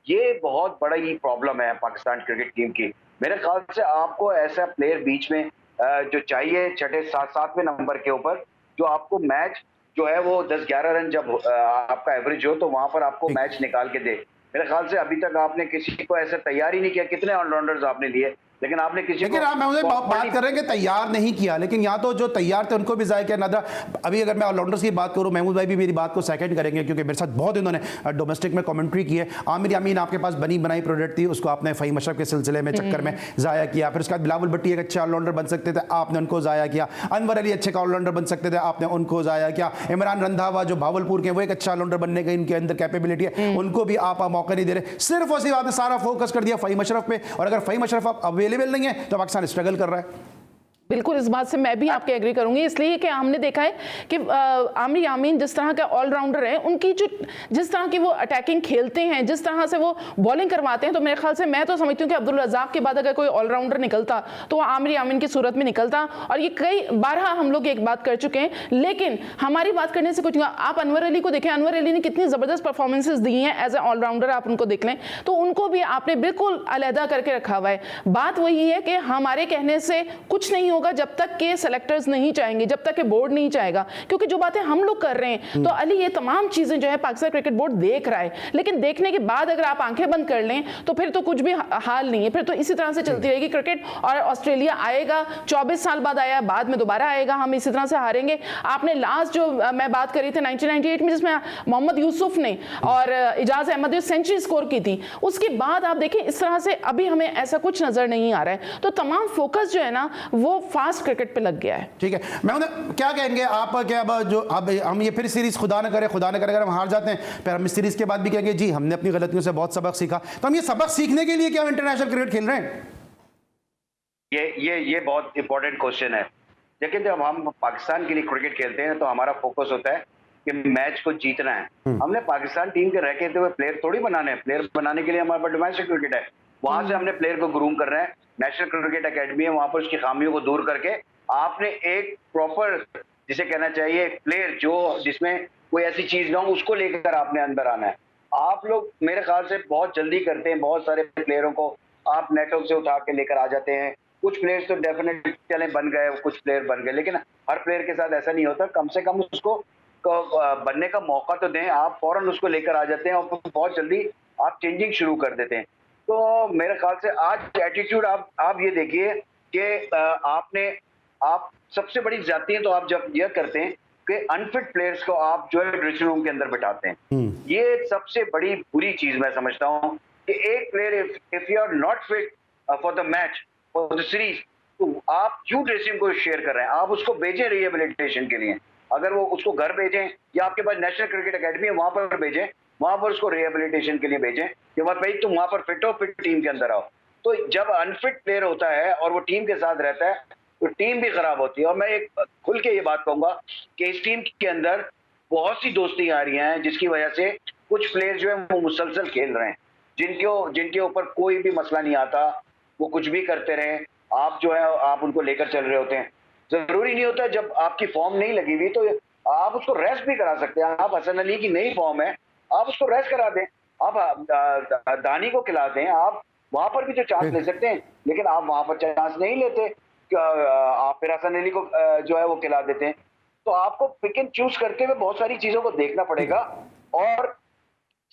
ये बहुत बड़ा ही प्रॉब्लम है पाकिस्तान क्रिकेट टीम की। मेरे ख्याल से आपको ऐसा प्लेयर बीच में जो चाहिए छठे सातवें नंबर के ऊपर, जो आपको मैच जो है वो 10-11 रन जब आपका एवरेज हो तो वहां पर आपको मैच निकाल के दे। मेरे ख्याल से अभी तक आपने किसी को ऐसा तैयार ही नहीं किया। कितने ऑलराउंडर्स आपने लिए, लेकिन आपने किसी लेकिन आप मैं बात कर रहे हैं कि तैयार नहीं किया, लेकिन यहाँ तो जो तैयार थे उनको भी जाया किया नादरा। अभी अगर मैं ऑलराउंडर्स की बात करूँ, महमूद भाई भी मेरी बात को सेकंड करेंगे क्योंकि मेरे साथ बहुत इन्होंने डोमेस्टिक में कमेंट्री की है। आमिर यामीन आपके पास बनी बनाई प्रोडक्ट थी, उसको आपने फ़हीम अशरफ के सिलसिले में चक्कर में ज़ाया किया। फिर उसके बाद बिलावल भट्टी एक अच्छे ऑलराउंडर बन सकते थे, आपने उनको ज़ाया किया। अनवर अली अच्छे ऑलराउंडर बन सकते थे, आपने उनको ज़ाया किया। इमरान रंधावा जो भावलपुर के, वो एक अच्छा ऑलराउंडर बनने का इनके अंदर कैपेबिलिटी है, उनको भी आप मौका नहीं दे रहे। सिर्फ और सिर्फ आपने सारा फोकस कर दिया फ़हीम अशरफ पे, और अगर फ़हीम अशरफ आप अवेलेबल नहीं है तो पाकिस्तान स्ट्रगल कर रहा है। बिल्कुल इस बात से मैं भी आपके एग्री करूंगी, इसलिए कि हमने देखा है कि आमिर यामीन जिस तरह के ऑलराउंडर हैं, उनकी जिस तरह की वो अटैकिंग खेलते हैं, जिस तरह से वो बॉलिंग करवाते हैं, तो मेरे ख्याल से मैं तो समझती हूँ कि अब्दुल रज़ाक के बाद अगर कोई ऑलराउंडर निकलता तो वो आमिर यामीन की सूरत में निकलता। और ये कई बार हम लोग एक बात कर चुके हैं, लेकिन हमारी बात करने से कुछ, आप अनवर अली को देखें, अनवर अली ने कितनी ज़बरदस्त परफॉर्मेंसेज दी हैं एज ए ऑलराउंडर, आप उनको देख लें तो उनको भी आपने बिल्कुल अलहदा करके रखा हुआ है। बात वही है कि हमारे कहने से कुछ नहीं होगा जब तक के सेलेक्टर्स नहीं चाहेंगे, जब तक कि बोर्ड नहीं चाहेगा, क्योंकि जो बातें हम लोग कर रहे हैं तो अली ये तमाम चीजें जो है पाकिस्तान क्रिकेट बोर्ड देख रहा है, लेकिन देखने के बाद अगर आप आंखें बंद कर लें तो फिर तो कुछ भी हाल नहीं है, फिर तो इसी तरह से चलती रहेगी क्रिकेट। और ऑस्ट्रेलिया आएगा 24 साल बाद आया, बाद में दोबारा आएगा, हम इसी तरह से हारेंगे। आपने लास्ट जो मैं बात करी थी 1998 में जिसमें मोहम्मद यूसुफ ने और इजाज अहमद ने सेंचुरी स्कोर की थी, उसके बाद आप देखें इस तरह से अभी हमें ऐसा कुछ नजर नहीं आ रहा है। तो तमाम फोकस जो है ना वो फास्ट क्रिकेट पे लग गया है। ठीक है, मैं क्या कहेंगे आप, क्या जो अब हम ये फिर सीरीज खुदा न करे अगर हम हार जाते हैं, फिर हम इस सीरीज के बाद भी कहेंगे जी हमने अपनी गलतियों से बहुत सबक सीखा, तो हम ये सबक सीखने के लिए क्या हम इंटरनेशनल क्रिकेट खेल रहे हैं? ये बहुत इंपॉर्टेंट क्वेश्चन है। लेकिन जब हम पाकिस्तान के लिए क्रिकेट खेलते हैं तो हमारा फोकस होता है कि मैच को जीतना है। हमने पाकिस्तान टीम के रह के हुए प्लेयर थोड़ी बनाने हैं। प्लेयर बनाने के लिए हमारे पास डोमेस्टिक क्रिकेट है, वहां से हमने प्लेयर को ग्रूम करना है। नेशनल क्रिकेट अकेडमी है, वहां पर उसकी खामियों को दूर करके आपने एक प्रॉपर, जिसे कहना चाहिए एक प्लेयर जो जिसमें कोई ऐसी चीज ना हो, उसको लेकर आपने अंदर आना है। आप लोग मेरे ख्याल से बहुत जल्दी करते हैं, बहुत सारे प्लेयरों को आप नेटवर्क से उठा के लेकर आ जाते हैं, कुछ प्लेयर्स तो डेफिनेटली चले बन गए, कुछ प्लेयर बन गए, लेकिन हर प्लेयर के साथ ऐसा नहीं होता। कम से कम उसको बनने का मौका तो दें। आप फौरन उसको लेकर आ जाते हैं और बहुत जल्दी आप चेंजिंग शुरू कर देते हैं। तो मेरे ख्याल से आज एटीट्यूड आप ये देखिए कि आप सबसे बड़ी ज्यादतियां तो आप जब यह करते हैं कि अनफिट प्लेयर्स को आप जो है ड्रेसिंग रूम के अंदर बिठाते हैं। ये सबसे बड़ी बुरी चीज मैं समझता हूं कि एक player if you are not fit for the match, for the series, तो आप क्यों ड्रेसिंग को शेयर कर रहे हैं? आप उसको भेजें रिहेबिलिटेशन के लिए। अगर वो उसको घर भेजें या आपके पास नेशनल क्रिकेट एकेडमी है वहां पर भेजें, वहां पर उसको रिहेबिलिटेशन के लिए भेजें कि भाई तुम वहां पर फिट हो, फिट टीम के अंदर आओ। तो जब अनफिट प्लेयर होता है और वो टीम के साथ रहता है तो टीम भी खराब होती है। और मैं एक खुल के ये बात कहूंगा कि इस टीम के अंदर बहुत सी दोस्तियां आ रही हैं जिसकी वजह से कुछ प्लेयर जो है वो मुसलसल खेल रहे हैं, जिनके ऊपर कोई भी मसला नहीं आता, वो कुछ भी करते रहे, आप जो है आप उनको लेकर चल रहे होते हैं। जरूरी नहीं होता जब आपकी फॉर्म नहीं लगी हुई तो आप उसको रेस्ट भी करा सकते हैं। आप हसन अली की नई फॉर्म है, आप उसको रेस्ट करा दें, आप दानी को खिला दें, आप वहां पर भी तो चांस ले सकते हैं, लेकिन आप वहां पर चांस नहीं लेते, आप फिर हसन अली को जो है वो खिला देते हैं। तो आपको पिक एंड चूज करते हुए बहुत सारी चीजों को देखना पड़ेगा और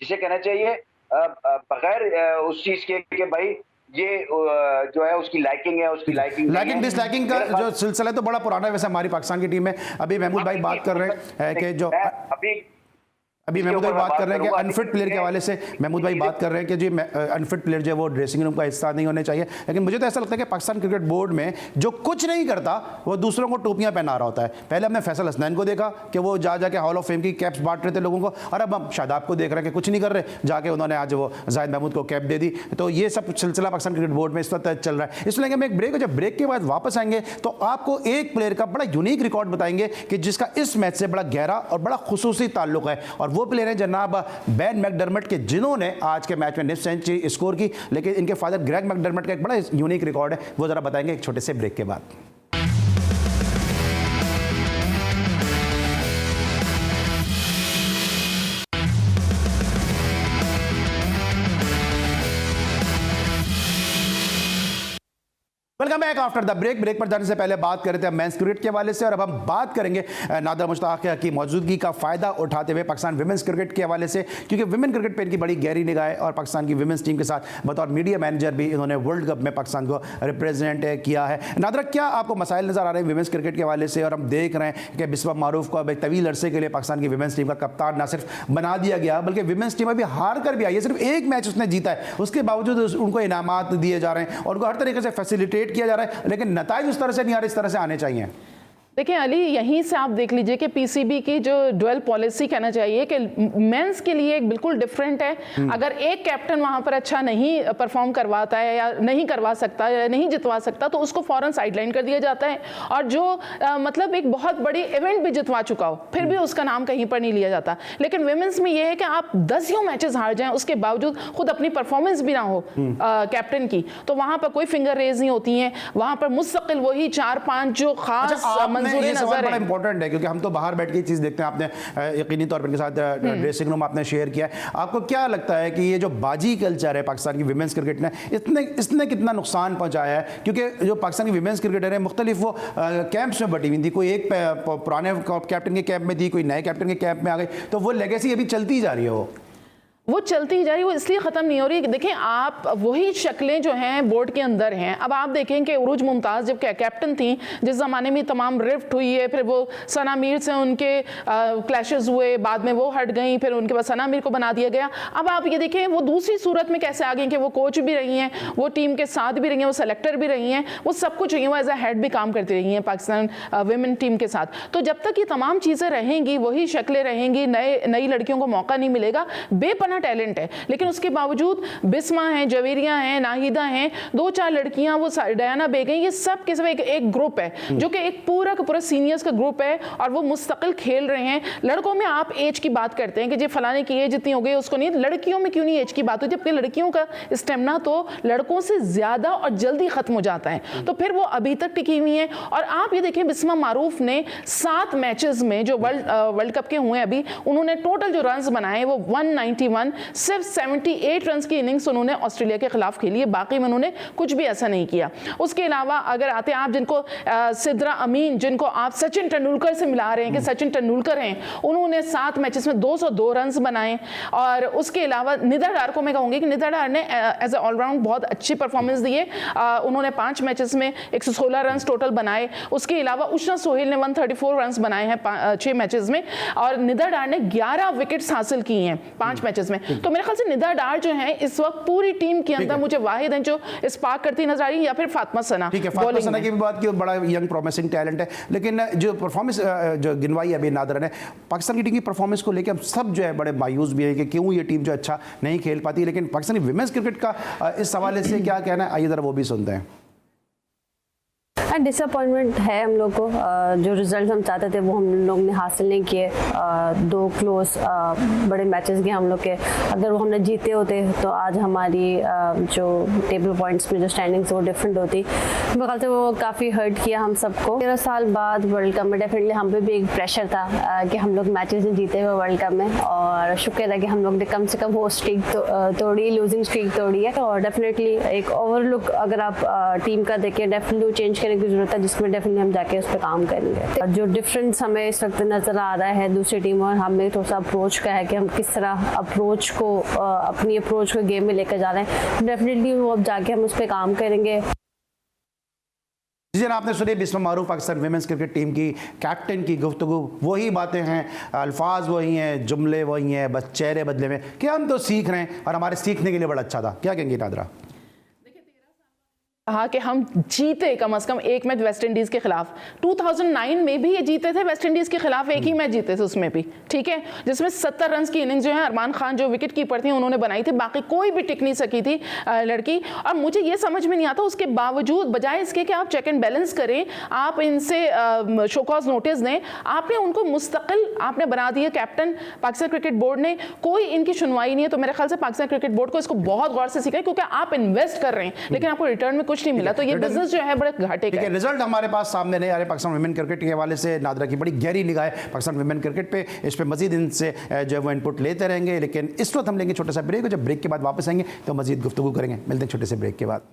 जिसे कहना चाहिए बगैर उस चीज के भाई ये जो है उसकी लाइकिंग है, उसकी लाइकिंग डिसलाइकिंग का जो सिलसिला है तो बड़ा पुराना है। वैसे हमारी पाकिस्तान की टीम में अभी महमूद भाई बात कर रहे हैं कि जो अभी महमूद भाई बात कर रहे हैं कि अनफिट प्लेयर के हवाले से महमूद भाई बात कर रहे हैं कि जी अनफिट प्लेयर जो है वो ड्रेसिंग रूम का हिस्सा नहीं होने चाहिए। लेकिन मुझे तो ऐसा लगता है कि पाकिस्तान क्रिकेट बोर्ड में जो कुछ नहीं करता वो दूसरों को टोपियां पहना रहा होता है। पहले हमने फैसल हसनैन को देखा कि वो जाके हॉल ऑफ फेम की कैप्स बांट रहे थे लोगों को, और अब हम शादाब को देख रहे हैं कि कुछ नहीं कर रहे, जाके उन्होंने आज वो जाहिद महमूद को कैप दे दी। तो ये सब सिलसिला पाकिस्तान क्रिकेट बोर्ड में इस वक्त चल रहा है। इसलिए हम एक ब्रेक, जब ब्रेक के बाद वापस आएंगे तो आपको एक प्लेयर का बड़ा यूनिक रिकॉर्ड बताएंगे कि जिसका इस मैच से बड़ा गहरा और बड़ा खुसूसी ताल्लुक है, और वो प्लेयर है जनाब बेन मैकडरमट के, जिन्होंने आज के मैच में निफ्ट सेंचुरी स्कोर की। लेकिन इनके फादर ग्रेग मैकडरमट का एक बड़ा यूनिक रिकॉर्ड है, वो जरा बताएंगे एक छोटे से ब्रेक के बाद। Welcome back after the break. Break पर जाने से पहले बात कर रहे थे मेंस क्रिकेट के हवाले से, और अब हम बात करेंगे नादर मुश्ताक की मौजूदगी का फायदा उठाते हुए पाकिस्तान विमेंस क्रिकेट के हवाले से, क्योंकि विमेन क्रिकेट पे इनकी बड़ी गहरी निगाह है और पाकिस्तान की विमेंस टीम के साथ बतौर मीडिया मैनेजर भी इन्होंने वर्ल्ड कप में पाकिस्तान को रिप्रेजेंट किया है। नादर, क्या आपको मसाइल नजर आ रहे हैं विमेंस क्रिकेट के हवाले से? और हम देख रहे हैं कि बिस्वा मारूफ को अब एक तवील अरसे के लिए पाकिस्तान की विमेंस टीम का कप्तान ना सिर्फ बना दिया गया, बल्कि विमेंस टीम अभी हार कर भी आई है, सिर्फ एक मैच उसने जीता है, उसके बावजूद उनको इनामात दिए जा रहे हैं और उनको हर तरीके से फैसिलिटेट किया जा रहा है, लेकिन नताइज उस तरह से नहीं आ रहे, इस तरह से आने चाहिए। देखिए अली, यहीं से आप देख लीजिए कि पीसीबी की जो ड्वेल पॉलिसी कहना चाहिए कि मेंस के लिए एक बिल्कुल डिफरेंट है। अगर एक कैप्टन वहां पर अच्छा नहीं परफॉर्म करवाता है या नहीं करवा सकता या नहीं जितवा सकता तो उसको फौरन साइडलाइन कर दिया जाता है, और जो मतलब एक बहुत बड़ी इवेंट भी जितवा चुका हो फिर भी उसका नाम कहीं पर नहीं लिया जाता। लेकिन विमेंस में यह है कि आप 10 मैचेस हार जाएं, उसके बावजूद खुद अपनी परफॉर्मेंस भी ना हो कैप्टन की, तो वहां पर कोई फिंगर रेज नहीं होती है, वहां पर मुस्तकिल वही 4-5 जो खास ये सवाल बड़ा इंपॉर्टेंट है, क्योंकि हम तो बाहर बैठ के चीज देखते हैं, आपने यकीनी तौर पर इनके साथ ड्रेसिंग रूम आपने शेयर किया है। आपको क्या लगता है कि ये जो बाजी कल्चर है पाकिस्तान की विमेंस क्रिकेट ने, इसने कितना नुकसान पहुंचाया है? क्योंकि जो पाकिस्तान की विमेंस क्रिकेटर है मुख्तलिफ वो कैंप्स में बटी हुई थी, कोई एक पुराने कैप्टन के कैंप में थी, कोई नए कैप्टन के कैंप में आ गई, तो वो लेगेसी अभी चलती जा रही है, वो चलती ही जा रही है, वो इसलिए ख़त्म नहीं हो रही। देखें आप, वही शक्लें जो हैं बोर्ड के अंदर हैं। अब आप देखें कि उरूज मुमताज़ जब कैप्टन थी, जिस ज़माने में तमाम रिफ्ट हुई है, फिर वो सना मीर से उनके क्लैशेस हुए, बाद में वो हट गई, फिर उनके बाद सना मीर को बना दिया गया। अब आप ये देखें वो दूसरी सूरत में कैसे आ गई कि वो कोच भी रही हैं, वो टीम के साथ भी रही हैं, वो सेलेक्टर भी रही हैं, वो सब कुछ रही हैं, वो एज ए हेड भी काम करती रही हैं पाकिस्तान विमेन टीम के साथ। तो जब तक ये तमाम चीज़ें रहेंगी, वही शक्लें रहेंगी, नई लड़कियों को मौका नहीं मिलेगा। बेपना टैलेंट है, लेकिन उसके बावजूद बिस्मा हैं, जवेरिया हैं, नाहिदा हैं, 2-4 लड़कियां, वो डयाना बेगम, ये सब के सब एक ग्रुप है जो कि एक पूरा का पूरा सीनियर्स का ग्रुप है और वो मुस्तकिल खेल रहे हैं। लड़कों में आप एज की बात करते हैं कि जी फलाने की एज इतनी हो गई, उसको नहीं। लड़कियों में क्यों नहीं एज की बात होती? जबकि लड़कियों का स्टेमिना तो लड़कों से ज्यादा और जल्दी खत्म हो जाता है, तो फिर वो अभी तक टिकी हुई हैं। और आप ये देखें, बिस्मा मारूफ ने 7 मैचेस में जो वर्ल्ड कप के हुए अभी, उन्होंने टोटल जो रन्स बनाए वो 191 दौरान सिर्फ 78 रन की इनिंग्स उन्होंने ऑस्ट्रेलिया के खिलाफ खेली है, बाकी में उन्होंने कुछ भी ऐसा नहीं किया। उसके अलावा अगर आते हैं आप जिनको सिद्रा अमीन, जिनको आप सचिन तेंदुलकर से मिला रहे हैं कि सचिन तेंदुलकर हैं, उन्होंने 7 मैचेस में 202 रन बनाए। और उसके अलावा निदा डार को मैं कहूँगी कि निदा डार ने एज ए ऑलराउंड बहुत अच्छी परफॉर्मेंस दी है। उन्होंने 5 मैचेस में 116 रन टोटल बनाए। उसके अलावा उषा सोहेल ने 134 रन बनाए हैं 6 मैचेस में, और निदा डार ने 11 विकेट्स हासिल की हैं 5 मैचेस में। तो मेरे ख्याल से निदा डार जो है इस वक्त पूरी टीम के अंदर मुझे वाहिद हैं जो स्पार्क करती नजर आ रही है, या फिर फातिमा सना। ठीक है, फातिमा सना की भी बात की, बड़ा यंग प्रॉमिसिंग टैलेंट है, लेकिन जो परफॉर्मेंस जो गिनवाई अभी नादर ने पाकिस्तान की टीम की परफॉर्मेंस को लेकर हम सब जो है बड़े मायूस भी है कि क्यों ये टीम जो अच्छा नहीं खेल पाती। लेकिन पाकिस्तानी विमेंस क्रिकेट का इस हवाले से क्या कहना है, आइए जरा वो भी सुनते हैं। डिसअपॉइंटमेंट है हम लोग को, जो रिजल्ट हम चाहते थे वो हम लोग ने हासिल नहीं किए। 2 क्लोज बड़े मैचेस गए हम लोग के, अगर वो हमने जीते होते तो आज हमारी जो टेबल पॉइंट्स में जो स्टैंडिंग्स वो डिफरेंट होती। मेरे ख्याल से वो काफ़ी हर्ट किया हम सबको। 13 साल बाद वर्ल्ड कप में डेफिनेटली हम पे भी एक प्रेशर था कि हम लोग मैचेस नहीं जीते हुए वर्ल्ड कप में, और शुक्र है कि हम लोग ने कम से कम वो स्ट्रीक तोड़ी, लूजिंग स्ट्रीक तोड़ी है। और डेफिनेटली एक ओवरलुक अगर आप टीम का देखें, डेफिनेटली चेंज करने की जरूरत है, जिसमें डेफिनेटली हम जाके उस पर काम करेंगे। जो डिफरेंस हमें इस वक्त नजर आ रहा है दूसरी टीम और हमें थोड़ा सा अप्रोच का है कि हम किस तरह अप्रोच को अपनी अप्रोच को गेम में लेकर जा रहे हैं, डेफिनेटली वो अब जाके हम उस पर काम करेंगे। जी जनाब, आपने सुनी बिस्मा मारूफ पाकिस्तान विमेंस क्रिकेट टीम की कैप्टन की गुफ्तगू। वही बातें हैं, अल्फाज वही हैं, जुमले वही हैं, बस चेहरे बदले में कि हम तो सीख रहे हैं और हमारे सीखने के लिए बड़ा अच्छा था। क्या कहेंगे नादरा? कहा कि हम जीते कम से कम एक मैच वेस्ट इंडीज के खिलाफ। 2009 में भी ये जीते थे वेस्ट इंडीज के खिलाफ, एक ही मैच जीते थे उसमें भी, ठीक है, जिसमें 70 रन की इनिंग्स जो है अरमान खान जो विकेट कीपर थी उन्होंने बनाई थी, बाकी कोई भी टिक नहीं सकी थी लड़की। और मुझे ये समझ में नहीं आता उसके बावजूद, बजाय इसके कि आप चेक एंड बैलेंस करें, आप इनसे शोकॉज नोटिस दें, आपने उनको मुस्तकिल आपने बना दिया कैप्टन। पाकिस्तान क्रिकेट बोर्ड ने कोई इनकी सुनवाई नहीं है। तो मेरे ख्याल से पाकिस्तान क्रिकेट बोर्ड को इसको बहुत गौर से सीखा है, क्योंकि आप इन्वेस्ट कर रहे हैं लेकिन आपको रिटर्न में कुछ नहीं मिला, तो ये बिजनेस जो है बड़े घाटे का है। रिजल्ट हमारे पास सामने नहीं आ रहे पाकिस्तान वुमेन क्रिकेट के हवाले से। नादरा की बड़ी गहरी निगाह है पाकिस्तान वुमेन क्रिकेट पे, इस पे मजीद इनसे जो है वो इनपुट लेते रहेंगे। लेकिन इस वक्त हम लेंगे छोटा सा ब्रेक, और जब ब्रेक के बाद वापस आएंगे तो मजीद गुफ्तगू करेंगे। मिलते हैं छोटे से ब्रेक के बाद।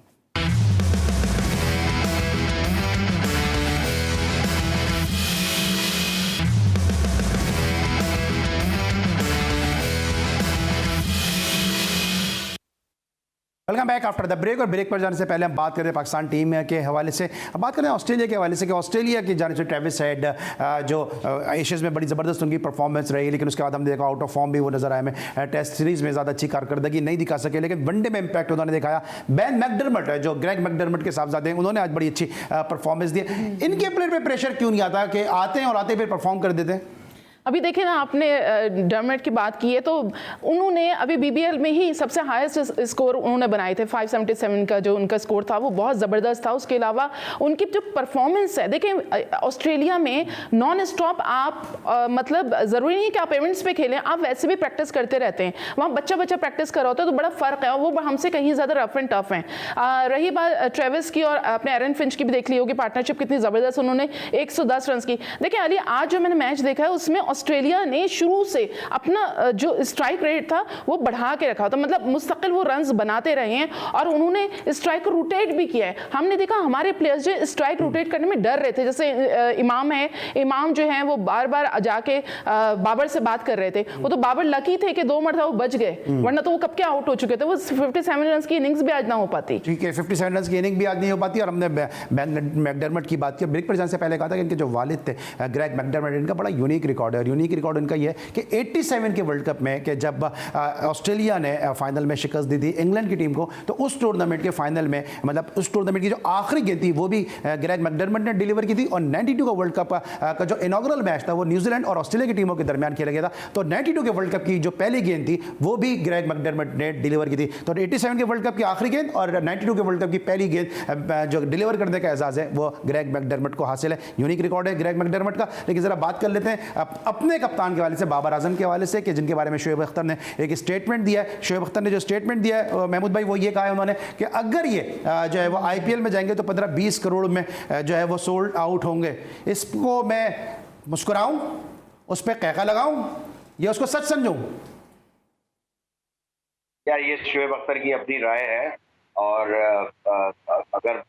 Welcome back after the break. और ब्रेक पर जाने से पहले हम बात करें पाकिस्तान टीम के हवाले से, अब बात करें ऑस्ट्रेलिया के हवाले से कि ऑस्ट्रेलिया की जाने से ट्रेविस हेड जो एशियंस में बड़ी ज़बरदस्त उनकी परफॉर्मेंस रही, लेकिन उसके बाद हमने देखा आउट ऑफ फॉर्म भी वो नजर आए। में टेस्ट सीरीज़ में ज़्यादा अच्छी कारकर्दगी नहीं दिखा सके, लेकिन वनडे में इंपैक्ट उन्होंने दिखाया। बैन मैकडरमट है जो ग्रेग मैकडरमट के साहबजादे हैं, उन्होंने आज बड़ी अच्छी परफॉर्मेंस दी। इनके प्लेयर पर प्रेशर क्यों नहीं आता कि आते हैं और आते फिर परफॉर्म कर देते हैं? अभी देखें ना, आपने डर्मेट की बात की है, तो उन्होंने अभी बीबीएल में ही सबसे हाईएस्ट स्कोर उन्होंने बनाए थे। 577 का जो उनका स्कोर था वो बहुत ज़बरदस्त था। उसके अलावा उनकी जो परफॉर्मेंस है, देखें ऑस्ट्रेलिया में नॉन स्टॉप आप मतलब ज़रूरी नहीं कि आप इवेंट्स पे खेलें, आप वैसे भी प्रैक्टिस करते रहते हैं। वहाँ बच्चा प्रैक्टिस कर रहा होता है, तो बड़ा फ़र्क है, और वो हमसे कहीं ज़्यादा रफ एंड टफ हैं। रही बात ट्रेविस की, और अपने एरन फिंच की भी देख ली होगी पार्टनरशिप कितनी ज़बरदस्त, उन्होंने 110 रन की। देखिए अली, आज जो मैंने मैच देखा है उसमें ऑस्ट्रेलिया ने शुरू से अपना जो स्ट्राइक रेट था वो बढ़ा के रखा था, मतलब मुस्तकिल वो रन्स बनाते रहे हैं, और उन्होंने स्ट्राइक को रोटेट भी किया है। हमने देखा हमारे प्लेयर्स जो स्ट्राइक रोटेट करने में डर रहे थे, जैसे इमाम है, इमाम जो है वो बार बार जाके बाबर से बात कर रहे थे। वो तो बाबर लकी थे कि 2 मरतबा वो बच गए, वरना तो वो कब के आउट हो चुके थे। वो 57 रन की इनिंग्स भी आज ना हो पाती। ठीक है, 57 रन की इनिंग भी आज नहीं हो पाती। और हमने मैकडरमट की बात की, ब्रेक पर जाने से पहले कहा था कि इनके जो वालिद थे ग्रेग मैकडरमट, इनका बड़ा यूनिक रिकॉर्ड है। और यूनिक रिकॉर्ड इनका ये है कि 87 के वर्ल्ड कप में कि जब ऑस्ट्रेलिया ने फाइनल में शिकस्त दी थी इंग्लैंड की टीम को, तो उस टूर्नामेंट के फाइनल में, मतलब उस टूर्नामेंट की जो आखिरी गेंद थी वो भी ग्रेग मैकडरमट ने डिलीवर की थी। और 92 का वर्ल्ड कप का जो इनॉग्रल मैच था वो न्यूजीलैंड और ऑस्ट्रेलिया की टीमों के दरमियान खेला गया था। तो 92 के वर्ल्ड कप की जो पहली गेंद थी वो भी ग्रेग मैकडरमट ने डिलीवर की थी। तो 87 के वर्ल्ड कप की आखिरी गेंद और 92 के वर्ल्ड कप की पहली गेंद जो डिलीवर करने का एजाज है वो ग्रेग मैकडरमट को हासिल है। यूनिक रिकॉर्ड है ग्रेग मैकडरमट का। लेकिन जरा बात कर लेते हैं अपने कप्तान के हवाले से, बाबर आजम के हवाले से, कि जिनके बारे में शोएब अख्तर ने एक स्टेटमेंट दिया है। शोएब अख्तर ने जो स्टेटमेंट दिया है महमूद भाई, वो ये कहा है उन्होंने कि अगर ये जो है वो आईपीएल में जाएंगे तो 15-20 करोड़ में जो है वो सोल्ड आउट होंगे। इसको मैं मुस्कुराऊं, उस पर कैका लगाऊं या उसको सच समझूं? यार ये शोएब अख्तर की अपनी राय है, और अगर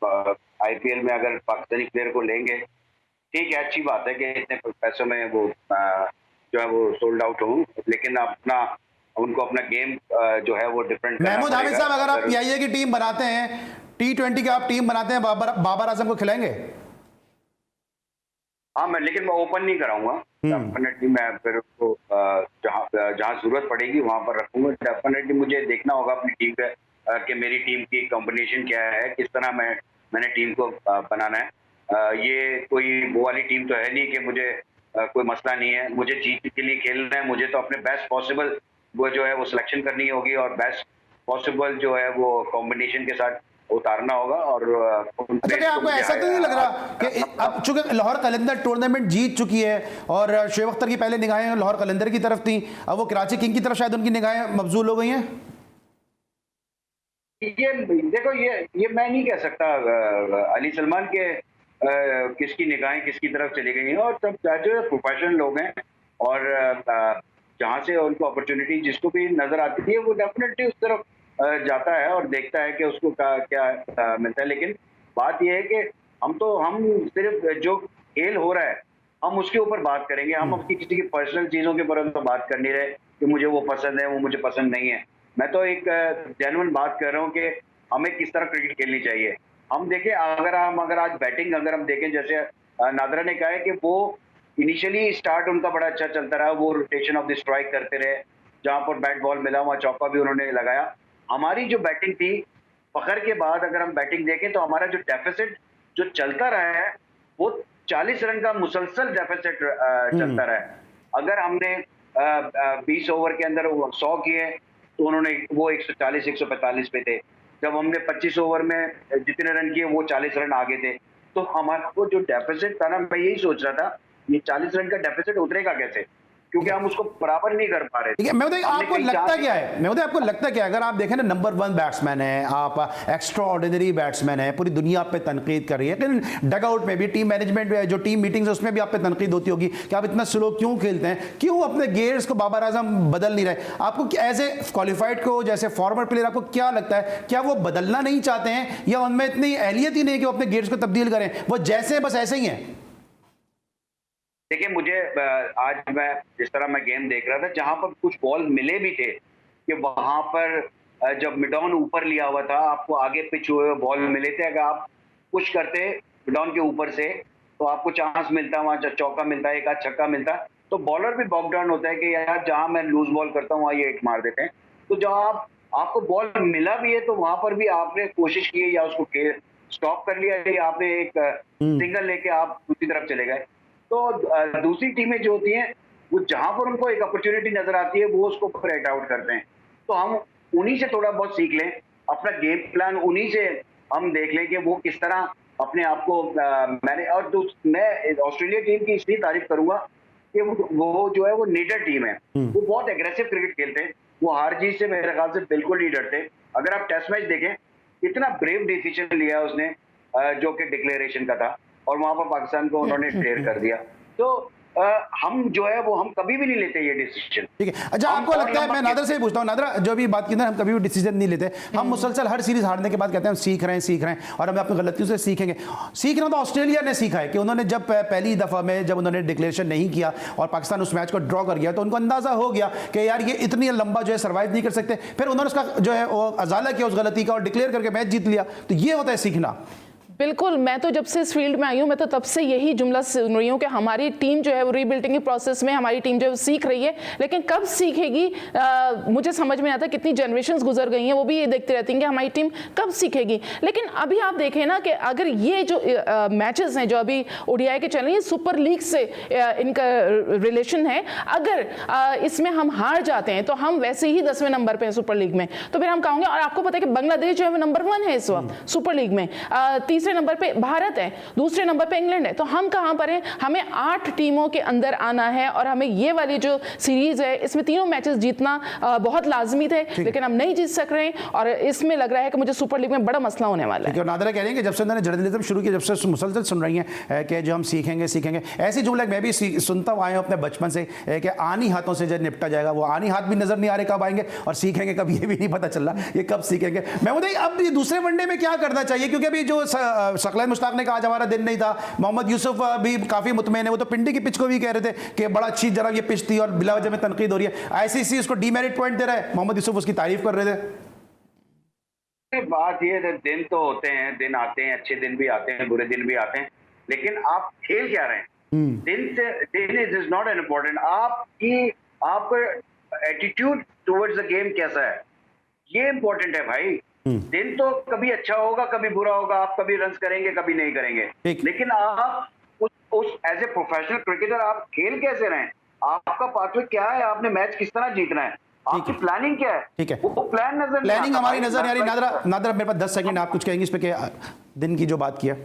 आईपीएल में अगर पाकिस्तानी प्लेयर को लेंगे, ठीक है, अच्छी बात है कि इतने पैसों में वो जो है वो सोल्ड आउट हो, लेकिन उनको अपना गेम जो है वो डिफरेंट। महमूद हामिद साहब, अगर आप पीआईए की टीम बनाते हैं, T20 की आप टीम बनाते हैं, बाबर आजम को खिलाएंगे? हाँ, लेकिन मैं ओपन नहीं कराऊंगा डेफिनेटली। मैं फिर उसको जहाँ जरूरत पड़ेगी वहां पर रखूंगा। डेफिनेटली मुझे देखना होगा अपनी टीम का कि मेरी टीम की कॉम्बिनेशन क्या है, किस तरह मैंने टीम को बनाना है। ये कोई वो वाली टीम तो है नहीं कि मुझे कोई मसला नहीं है, मुझे जीत के लिए खेलना है। मुझे तो अपने बेस्ट पॉसिबल वो जो है वो सिलेक्शन करनी होगी और बेस्ट पॉसिबल जो है वो कॉम्बिनेशन के साथ उतारना होगा। और अच्छा, क्या आपको ऐसा तो नहीं लग रहा कि अब चूंकि लाहौर कलंदर टूर्नामेंट जीत चुकी है और शोएब अख्तर की पहले निगाहें लाहौर कलंदर की तरफ थी, अब वो कराची किंग की तरफ शायद उनकी निगाहें मबजूल हो गई हैं? ये देखो, ये मैं नहीं कह सकता अली सलमान के किसकी निगाहें किसकी तरफ चली गई हैं, और सब जो प्रोफेशनल लोग हैं और जहाँ से उनको अपॉर्चुनिटी जिसको भी नजर आती है वो डेफिनेटली उस तरफ जाता है और देखता है कि उसको क्या मिलता है। लेकिन बात यह है कि हम सिर्फ जो खेल हो रहा है हम उसके ऊपर बात करेंगे। हम अपनी किसी की पर्सनल चीजों के ऊपर तो बात कर नहीं रहे कि मुझे वो पसंद है, वो मुझे पसंद नहीं है। मैं तो एक जेन्युइन बात कर रहा हूँ कि हमें किस तरह क्रिकेट खेलनी चाहिए। हम देखें, अगर आज बैटिंग अगर हम देखें, जैसे नादरा ने कहा है कि वो इनिशियली स्टार्ट उनका बड़ा अच्छा चलता रहा, वो रोटेशन ऑफ द स्ट्राइक करते रहे, जहां पर बैट बॉल मिला वहां चौका भी उन्होंने लगाया। हमारी जो बैटिंग थी फखर के बाद, अगर हम बैटिंग देखें तो हमारा जो डेफिसिट जो चलता रहा है वो 40 रन का मुसलसल डेफिसिट चलता रहा है। अगर हमने 20 ओवर के अंदर 100 किए तो उन्होंने वो 140 145 पे थे। जब हमने 25 ओवर में जितने रन किए वो 40 रन आगे थे। तो हमारा वो जो डेफिसिट था ना, मैं यही सोच रहा था ये 40 रन का डेफिसिट उतरेगा कैसे, क्योंकि हम उसको बराबर नहीं कर पा रहे। ठीक है, मैं बताइए आपको लगता क्या है, आपको लगता क्या है, अगर आप देखें ना नंबर 1 बैट्समैन है, आप एक्स्ट्रा ऑर्डिनरी बैट्समैन है, पूरी दुनिया आप पे तनकीद कर रही है, लेकिन डगआउट में भी, टीम मैनेजमेंट में, जो टीम मीटिंग्स है उसमें भी आप पे तनकीद होती होगी कि आप इतना स्लो क्यों खेलते हैं, क्यों अपने गेयर्स को बाबर आजम बदल नहीं रहे। आपको एज ए क्वालिफाइड को, जैसे फॉर्मर प्लेयर, आपको क्या लगता है, क्या वो बदलना नहीं चाहते हैं या उनमें इतनी अहलियत ही नहीं कि वो अपने गेयर्स को तब्दील करें, वो जैसे बस ऐसे ही हैं? देखिए, मुझे आज मैं जिस तरह मैं गेम देख रहा था, जहां पर कुछ बॉल मिले भी थे कि वहां पर जब मिडॉन ऊपर लिया हुआ था, आपको आगे पिच हुए बॉल मिले थे, अगर आप पुश करते मिडॉन के ऊपर से तो आपको चांस मिलता, वहां चौका मिलता, एक आध छक्का मिलता। तो बॉलर भी बॉक डाउन होता है कि यार जहां मैं लूज बॉल करता हूँ वहां ये हिट मार देते हैं। तो जब आपको बॉल मिला भी है तो वहां पर भी आपने कोशिश की या उसको स्टॉप कर लिया या आपने एक सिंगल लेके आप दूसरी तरफ चले गए। तो दूसरी टीमें जो होती हैं वो जहां पर उनको एक अपॉर्चुनिटी नजर आती है वो उसको राइट आउट करते हैं। तो हम उन्हीं से थोड़ा बहुत सीख लें, अपना गेम प्लान उन्हीं से हम देख लें कि वो किस तरह अपने आप को मैं ऑस्ट्रेलिया टीम की इसलिए तारीफ करूंगा कि वो जो है वो नीडर टीम है, वो बहुत एग्रेसिव क्रिकेट खेलते हैं, वो हार जीत से मेरे ख्याल से बिल्कुल नहीं डरते। अगर आप टेस्ट मैच देखें, इतना ब्रेव डिसीजन लिया उसने जो कि डिक्लेरेशन का था और वहां पर पाकिस्तान को उन्होंने क्लियर कर दिया। तो हम जो है वो हम कभी भी नहीं लेते ये डिसीजन। ठीक है, अच्छा आपको लगता है, मैं नादर से ही पूछता हूँ, नादरा जो भी बात की ना, हम कभी भी डिसीजन नहीं लेते, हम मुसलसल हर सीरीज हारने के बाद कहते हैं हम सीख रहे हैं और हम अपनी गलतियों से सीखेंगे। सीखना तो ऑस्ट्रेलिया ने सीखा है कि उन्होंने जब पहली दफा में जब उन्होंने डिक्लेरेशन नहीं किया और पाकिस्तान उस मैच को ड्रॉ कर गया तो उनको अंदाजा हो गया कि यार ये इतनी लंबा जो है सर्वाइव नहीं कर सकते। फिर उन्होंने उसका जो है वो अजाला किया उस गलती का और डिक्लेयर करके मैच जीत लिया। तो ये होता है सीखना। बिल्कुल, मैं तो जब से इस फील्ड में आई हूँ मैं तो तब से यही जुमला सुन रही हूँ कि हमारी टीम जो है वो रीबिल्डिंग के प्रोसेस में हमारी टीम जो है वो सीख रही है, लेकिन कब सीखेगी मुझे समझ में आता है। कितनी जनरेशन्स गुजर गई हैं, वो भी ये देखते रहती हैं कि हमारी टीम कब सीखेगी। लेकिन अभी आप देखें ना कि अगर ये जो मैचेस हैं जो अभी ओडीआई के चल रहे हैं, सुपर लीग से इनका रिलेशन है, अगर इसमें हम हार जाते हैं तो हम वैसे ही 10वें नंबर पे हैं सुपर लीग में, तो फिर हम कहेंगे। और आपको पता है कि बांग्लादेश जो है वो नंबर 1 है इस वक्त सुपर लीग में, तीसरे नंबर पे भारत है, दूसरे नंबर पे इंग्लैंड है, तो हम कहाँ पर हैं? हमें 8 टीमों के अंदर आना है और हमें ये वाली जो सीरीज है इसमें तीनों मैचेस जीतना बहुत लाजमी थे, लेकिन हम नहीं जीत सक रहे हैं और इसमें लग रहा है कि मुझे सुपर लीग में बड़ा मसला होने वाला है। और नादरा कह रहे हैं कि जब से उन्होंने जर्नलिज्म शुरू किया, जब से मुसलसल सुन रही हैं कि जो हम सीखेंगे, ऐसी जुमले मैं भी सुनता हुआ आया हूं अपने बचपन से कि आनी हाथों से जब निपटा जाएगा, वो आनी हाथ भी नजर नहीं आ रहे कब आएंगे, और सीखेंगे कब ये भी नहीं पता चल रहा ये कब सीखेंगे। मैं बताइए अब ये दूसरे वनडे में क्या करना चाहिए, क्योंकि अभी जो शकलैन मुश्ताक ने कहा आज हमारा दिन नहीं था, मोहम्मद यूसुफ भी काफी मुतमईन है, वो तो पिंडी की पिच को भी कह रहे थे कि बड़ा अच्छी जरा ये पिच थी और बिला वजह में तनकीद हो रही है, आईसीसी उसको डीमेरिट पॉइंट दे रहा है, मोहम्मद यूसुफ उसकी तारीफ कर रहे थे। बात ये है, दिन तो होते हैं, दिन आते हैं, अच्छे दिन भी आते हैं, बुरे दिन भी आते हैं, लेकिन आप खेल क्या रहे हैं? दिन इज नॉट एन इम्पोर्टेंट। आपका एटीट्यूड टुवर्ड्स द गेम कैसा है, ये इंपॉर्टेंट है भाई। दिन तो कभी अच्छा होगा, कभी बुरा होगा, आप कभी रन्स करेंगे, कभी नहीं करेंगे, लेकिन आप उस एज ए प्रोफेशनल क्रिकेटर आप खेल कैसे रहे हैं? आपका पाथवे क्या है? आपने मैच किस तरह जीतना है? आपकी प्लानिंग क्या है? ठीक है, वो प्लान नजर, प्लानिंग हमारी नजर नहीं आ रही। नादरा मेरे पास 10 सेकंड, आप कुछ कहेंगे इस पे कि दिन की जो बात किया?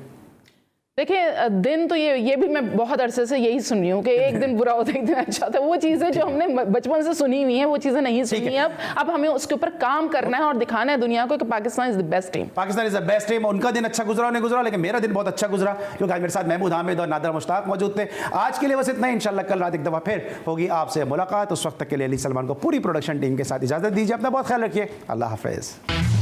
देखिए दिन तो ये भी मैं बहुत अरसे से यही सुन रही हूँ कि एक दिन बुरा होता है, एक दिन अच्छा होता है। वो चीज़ें जो हमने बचपन से सुनी हुई हैं वो चीज़ें नहीं सुनी है। अब हमें उसके ऊपर काम करना है और दिखाना है दुनिया को कि Pakistan is the best team. Pakistan is the best team. उनका दिन अच्छा गुजरा नहीं गुजरा, लेकिन मेरा दिन बहुत अच्छा गुजरा, क्योंकि आज मेरे साथ महमूद हामिद और नादरा मुश्ताक मौजूद थे। आज के लिए बस इतना ही, इंशाल्लाह कल रात एक दफ़ा फिर होगी आपसे मुलाकात। उस वक्त तक के लिए अली सलमान को पूरी प्रोडक्शन टीम के साथ इजाज़त दीजिए। अपना बहुत ख्याल रखिए। अल्लाह हाफिज़।